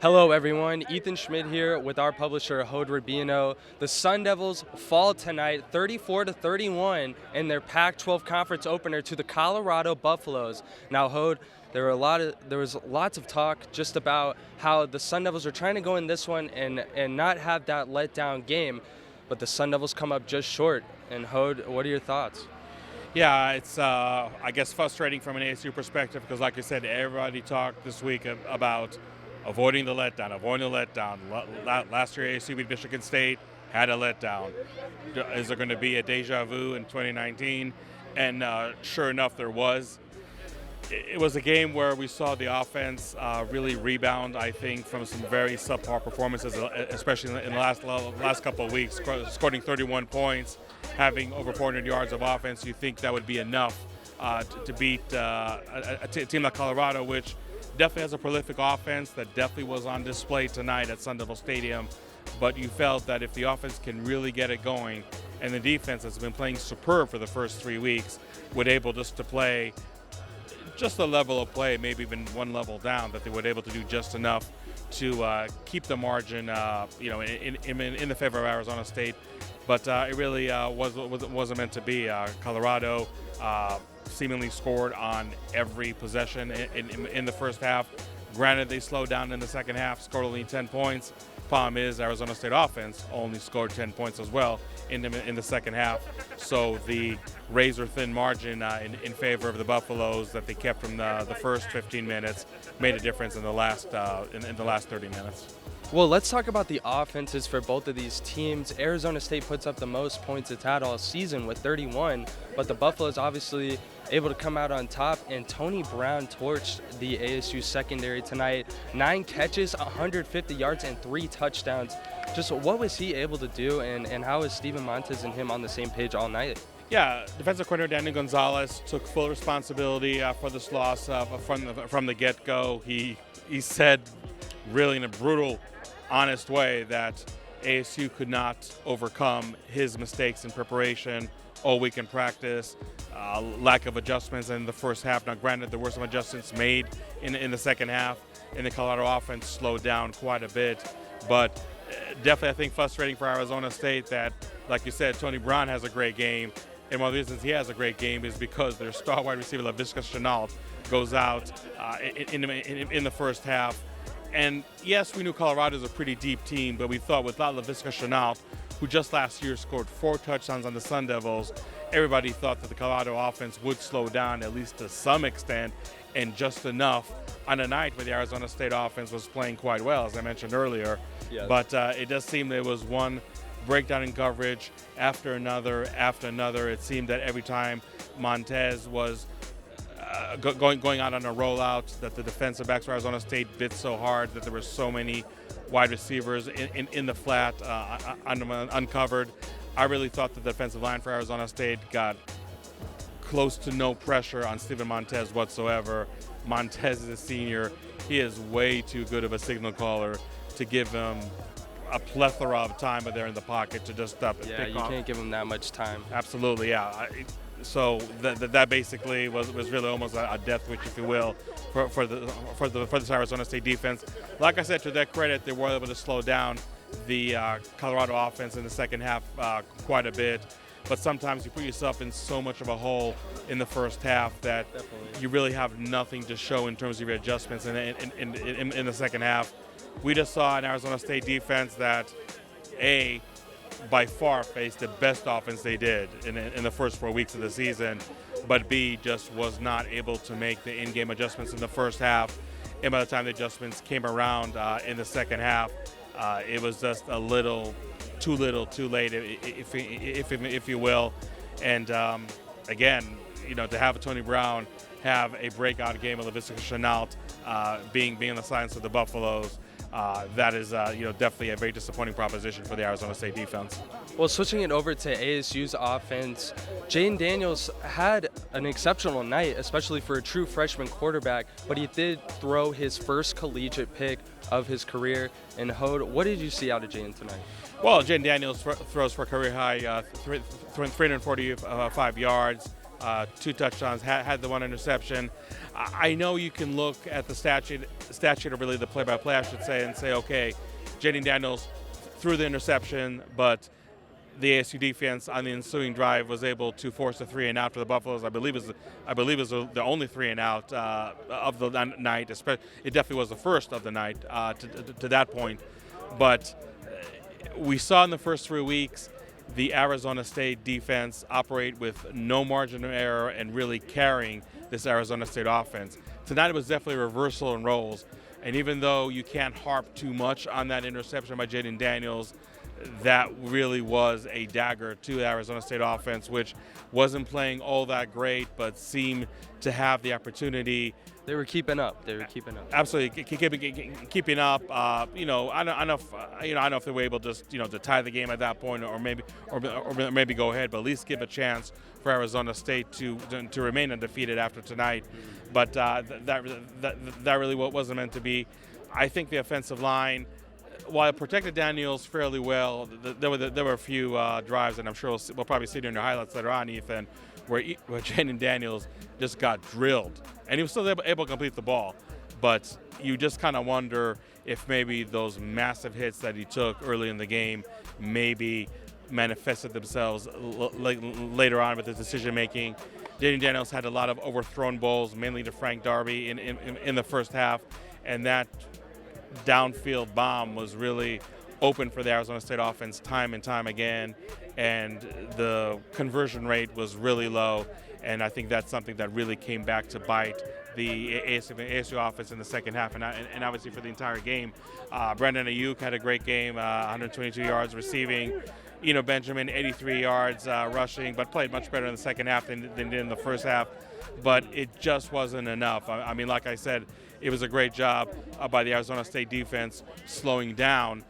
Hello everyone, Ethan Schmidt here with our publisher Hode Rubino. The Sun Devils fall tonight 34-31 in their Pac-12 conference opener to the Colorado Buffaloes. Now Hode, there was lots of talk just about how the Sun Devils are trying to go in this one and not have that letdown game, but the Sun Devils come up just short. And Hode, what are your thoughts? Yeah, it's I guess frustrating from an ASU perspective because, like I said, everybody talked this week about avoiding the letdown. Last year, ASU beat Michigan State, had a letdown. Is there going to be a deja vu in 2019? And sure enough, there was. It was a game where we saw the offense really rebound, I think, from some very subpar performances, especially in the last couple of weeks, scoring 31 points, having over 400 yards of offense. You think that would be enough to beat a team like Colorado, which definitely has a prolific offense that definitely was on display tonight at Sun Devil Stadium. But you felt that if the offense can really get it going, and the defense has been playing superb for the first 3 weeks, would able just to play just a level of play, maybe even one level down, that they were able to do just enough to keep the margin, in the favor of Arizona State. But it really wasn't meant to be. Colorado seemingly scored on every possession in the first half. Granted, they slowed down in the second half, scored only 10 points. Problem is, Arizona State offense only scored 10 points as well in the second half. So the razor-thin margin in favor of the Buffaloes that they kept from the first 15 minutes made a difference in the last 30 minutes. Well, let's talk about the offenses for both of these teams. Arizona State puts up the most points it's had all season with 31, but the Buffaloes obviously able to come out on top, and Tony Brown torched the ASU secondary tonight. 9 catches, 150 yards, and 3 touchdowns. Just what was he able to do, and how is Steven Montez and him on the same page all night? Yeah, defensive coordinator Daniel Gonzalez took full responsibility for this loss from the get-go. He said, really in a brutal, honest way, that ASU could not overcome his mistakes in preparation all week in practice, lack of adjustments in the first half. Now, granted, there were some adjustments made in the second half, and the Colorado offense slowed down quite a bit. But definitely, I think, frustrating for Arizona State that, like you said, Tony Brown has a great game. And one of the reasons he has a great game is because their star wide receiver, Laviska Shenault, goes out in the first half. And yes, we knew Colorado is a pretty deep team, but we thought without Laviska Shenault, who just last year scored 4 touchdowns on the Sun Devils, everybody thought that the Colorado offense would slow down at least to some extent, and just enough on a night where the Arizona State offense was playing quite well, as I mentioned earlier. Yes. But it does seem there was one breakdown in coverage after another. It seemed that every time Montez was going out on a rollout, that the defensive backs for Arizona State bit so hard that there were so many wide receivers in the flat uncovered. I really thought the defensive line for Arizona State got close to no pressure on Steven Montez whatsoever. Montez is a senior. He is way too good of a signal caller to give him a plethora of time there in the pocket to just pick off. Yeah, you can't give him that much time. Absolutely, yeah. So that basically was really almost a death wish, if you will, for this Arizona State defense. Like I said, to their credit, they were able to slow down the Colorado offense in the second half quite a bit. But sometimes you put yourself in so much of a hole in the first half that you really have nothing to show in terms of your adjustments in the second half. We just saw an Arizona State defense that, A, by far faced the best offense they did in the first 4 weeks of the season, but B, just was not able to make the in-game adjustments in the first half. And by the time the adjustments came around in the second half, it was just a little too late, if you will. And again, to have Tony Brown have a breakout game with Laviska Shenault being the silence of the Buffaloes, that is definitely a very disappointing proposition for the Arizona State defense. Well, switching it over to ASU's offense, Jayden Daniels had an exceptional night, especially for a true freshman quarterback, but he did throw his first collegiate pick of his career. And Hode, what did you see out of Jayden tonight? Well, Jayden Daniels throws for a career high 345 yards, 2 touchdowns, had the 1 interception. I know you can look at the statute or really the play-by-play, I should say, and say, okay, Jaden Daniels threw the interception, but the ASU defense on the ensuing drive was able to force a 3-and-out for the Buffaloes. I believe is the only 3-and-out of the night. It definitely was the first of the night to that point. But we saw in the first 3 weeks the Arizona State defense operate with no margin of error and really carrying this Arizona State offense. Tonight it was definitely a reversal in roles. And even though you can't harp too much on that interception by Jaden Daniels, that really was a dagger to the Arizona State offense, which wasn't playing all that great, but seemed to have the opportunity. They were keeping up. Absolutely, keeping up. I don't know if they were able to tie the game at that point, or maybe go ahead, but at least give a chance for Arizona State to remain undefeated after tonight. But that really wasn't meant to be. I think the offensive line, while it protected Daniels fairly well, there were a few drives, and I'm sure we'll probably see it in your highlights later on, Ethan, where Jaden Daniels just got drilled, and he was still able to complete the ball. But you just kind of wonder if maybe those massive hits that he took early in the game maybe manifested themselves later on with his decision making. Jaden Daniels had a lot of overthrown balls, mainly to Frank Darby in the first half, and that downfield bomb was really open for the Arizona State offense time and time again, and the conversion rate was really low, and I think that's something that really came back to bite the ASU offense in the second half, and obviously for the entire game. Brandon Ayuk had a great game, 122 yards receiving. Benjamin, 83 yards rushing, but played much better in the second half than did in the first half, but it just wasn't enough. I mean, like I said, it was a great job by the Arizona State defense slowing down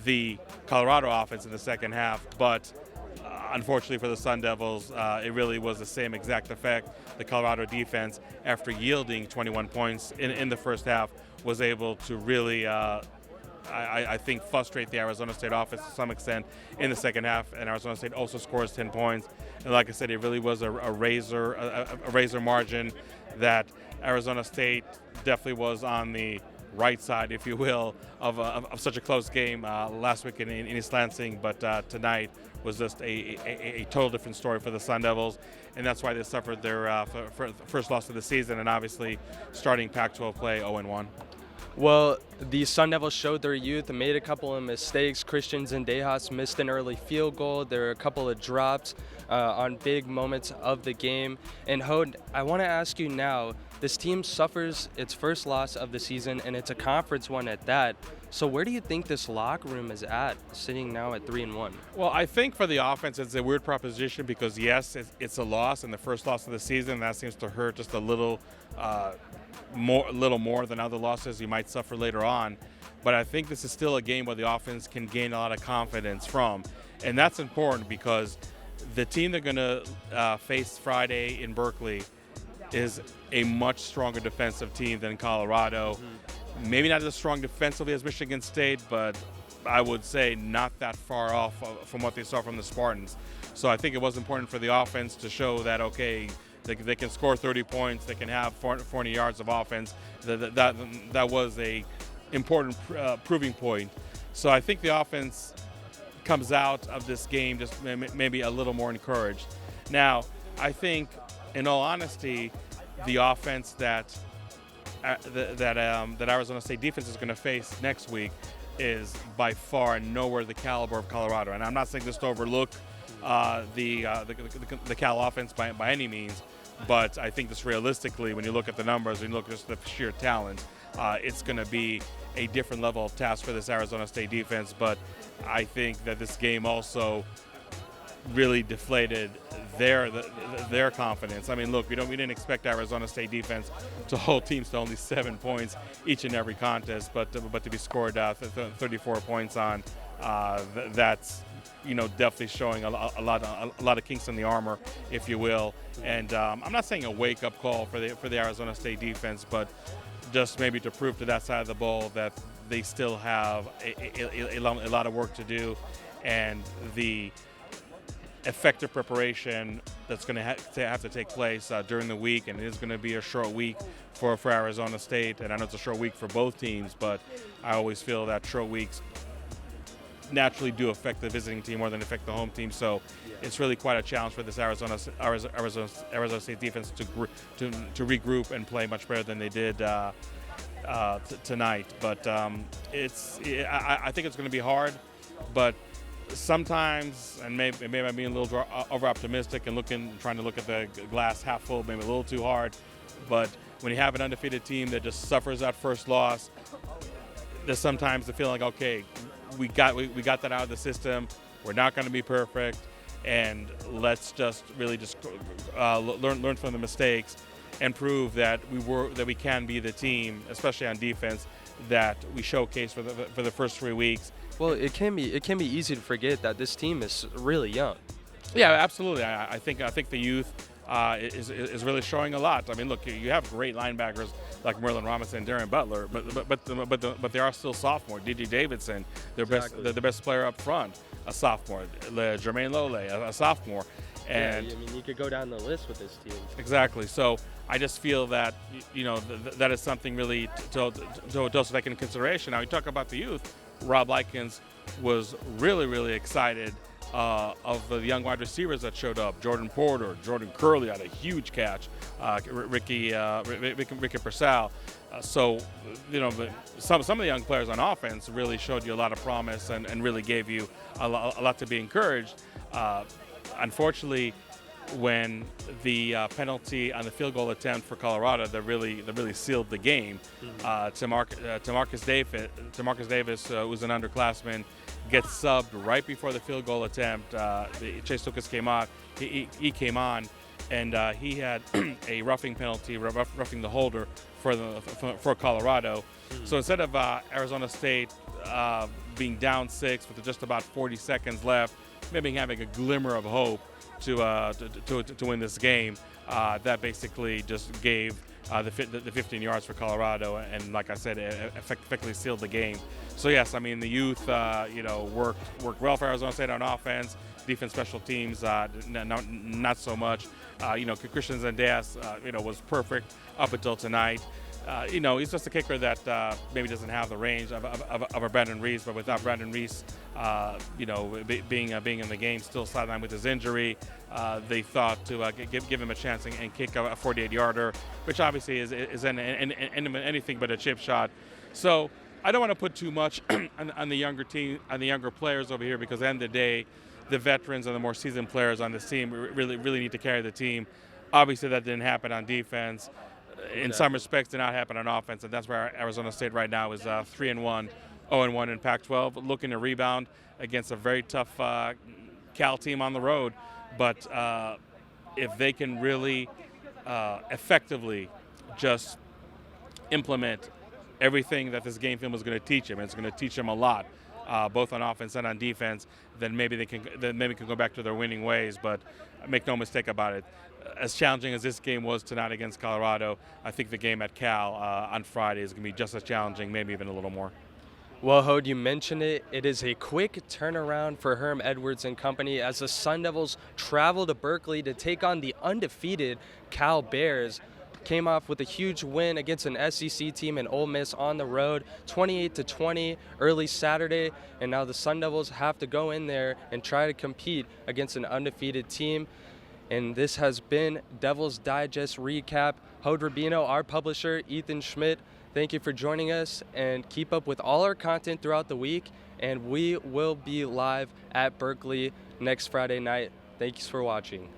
the Colorado offense in the second half, but unfortunately for the Sun Devils, it really was the same exact effect. The Colorado defense, after yielding 21 points in the first half, was able to really, I think, frustrate the Arizona State offense to some extent in the second half, and Arizona State also scores 10 points. And like I said, it really was a razor margin that Arizona State definitely was on the right side, if you will, of such a close game last week in East Lansing, but tonight was just a total different story for the Sun Devils, and that's why they suffered their first loss of the season, and obviously starting Pac-12 play 0-1. Well, the Sun Devils showed their youth and made a couple of mistakes. Christian Zendejas missed an early field goal. There were a couple of drops on big moments of the game. And Hode, I want to ask you now, this team suffers its first loss of the season, and it's a conference one at that. So where do you think this locker room is at, sitting now at 3-1? Well, I think for the offense, it's a weird proposition because, yes, it's a loss and the first loss of the season. That seems to hurt just a little more than other losses you might suffer later on. But I think this is still a game where the offense can gain a lot of confidence from. And that's important because the team they're going to face Friday in Berkeley is a much stronger defensive team than Colorado. Mm-hmm. Maybe not as strong defensively as Michigan State, but I would say not that far off from what they saw from the Spartans. So I think it was important for the offense to show that, okay, they can score 30 points, they can have 40 yards of offense. That was a important proving point. So I think the offense comes out of this game just maybe a little more encouraged. Now, I think, in all honesty, the offense that Arizona State defense is going to face next week is by far nowhere the caliber of Colorado. And I'm not saying this to overlook the Cal offense by any means, but I think just realistically, when you look at the numbers, when you look at just the sheer talent, it's going to be a different level of task for this Arizona State defense. But I think that this game also really deflated their confidence. I mean, look, we didn't expect Arizona State defense to hold teams to only 7 points each and every contest, but to be scored 34 points on, that's definitely showing a lot of kinks in the armor, if you will. And I'm not saying a wake-up call for the Arizona State defense, but just maybe to prove to that side of the ball that they still have a lot of work to do, and the effective preparation that's going to have to take place during the week, and it is going to be a short week for Arizona State. And I know it's a short week for both teams, but I always feel that short weeks naturally do affect the visiting team more than affect the home team. So it's really quite a challenge for this Arizona State defense to regroup and play much better than they did tonight. But I think it's going to be hard, but sometimes, and maybe I'm being a little over optimistic and trying to look at the glass half full, maybe a little too hard. But when you have an undefeated team that just suffers that first loss, there's sometimes the feeling like, okay, we got that out of the system. We're not going to be perfect, and let's just really learn from the mistakes and prove that we can be the team, especially on defense, that we showcased for the first 3 weeks. Well, it can be easy to forget that this team is really young. Yeah, absolutely. I think the youth is really showing a lot. I mean, look, you have great linebackers like Merlin Robinson and Darren Butler, but they are still sophomore. D.J. Davidson, the best player up front, a sophomore. Jermaine Lole, a sophomore. And I mean, you could go down the list with this team. Exactly. So I just feel that that is something really to take into consideration. Now, you talk about the youth. Rob Likens was really excited of the young wide receivers that showed up. Jordan Porter, Jordan Curley had a huge catch. Ricky Purcell. So some of the young players on offense really showed you a lot of promise and really gave you a lot to be encouraged. Unfortunately, when the penalty on the field goal attempt for Colorado that really sealed the game, Tamarcus Davis, who's an underclassman, gets subbed right before the field goal attempt. Chase Lucas came on. He came on, and he had a roughing penalty, roughing the holder for Colorado. So instead of Arizona State being down 6 with just about 40 seconds left, maybe having a glimmer of hope to win this game, that basically just gave the 15 yards for Colorado, and like I said, it effectively sealed the game. So yes, I mean the youth, worked well for Arizona State on offense. Defense, special teams, not so much. Christian Zendejas, was perfect up until tonight. He's just a kicker that maybe doesn't have the range of a Brandon Reese, but without Brandon Reese, being in the game, still sidelined with his injury, they thought to give him a chance and kick a 48-yarder, which obviously is anything but a chip shot. So I don't want to put too much on the younger team, on the younger players over here, because at the end of the day, the veterans and the more seasoned players on this team really need to carry the team. Obviously, that didn't happen on defense. In some respects, did not happen on offense, and that's where Arizona State right now is 3-1, 0-1 in Pac-12, looking to rebound against a very tough Cal team on the road. But if they can really effectively just implement everything that this game film is going to teach them, and it's going to teach them a lot, both on offense and on defense, then maybe they can go back to their winning ways. But make no mistake about it, as challenging as this game was tonight against Colorado, I think the game at Cal on Friday is going to be just as challenging, maybe even a little more. Well, Hode, you mentioned it. It is a quick turnaround for Herm Edwards and company as the Sun Devils travel to Berkeley to take on the undefeated Cal Bears. Came off with a huge win against an SEC team in Ole Miss on the road, 28-20 early Saturday, and now the Sun Devils have to go in there and try to compete against an undefeated team. And this has been Devil's Digest Recap. Hode Rubino, our publisher, Ethan Schmidt, thank you for joining us, and keep up with all our content throughout the week, and we will be live at Berkeley next Friday night. Thanks for watching.